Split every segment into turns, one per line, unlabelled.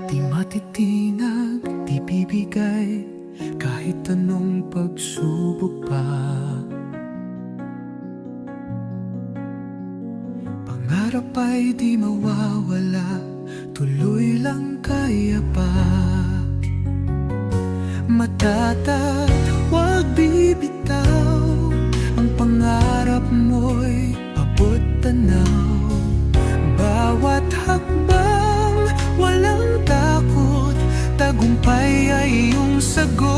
Di matitinag, di bibigay kahit anong pagsubok pa. Pangarap ay di mawawala, tuloy lang kaya pa. Matatag, huwag bibitaw, ang pangarap mo'y abot tanaw. Bawat hakbang, walang takot, tagumpay ay iyong sagot.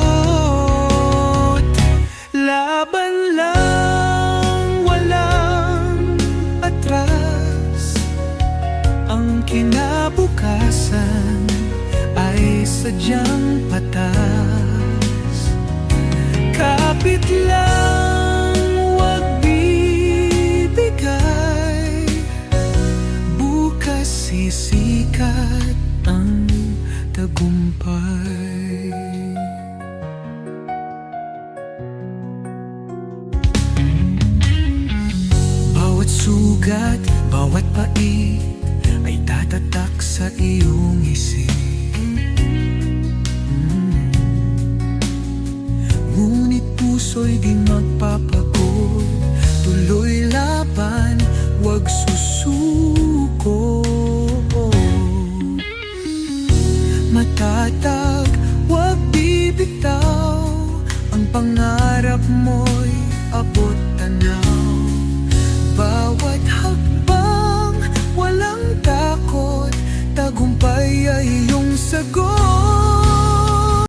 Laban lang, walang atras, ang kinabukasan ay sadyang patas. Kapit lang, huwag bibigay, bukas sisikat ang tagumpay. Bawat sugat, bawat pait ay tatatak sa iyong isip. Ngunit puso'y di magpapagod, tuloy laban, huwag susuko. Matatag, huwag bibitaw, ang pangarap mo'y abot tanaw. Bawat hakbang, walang takot, tagumpay ay iyong sagot.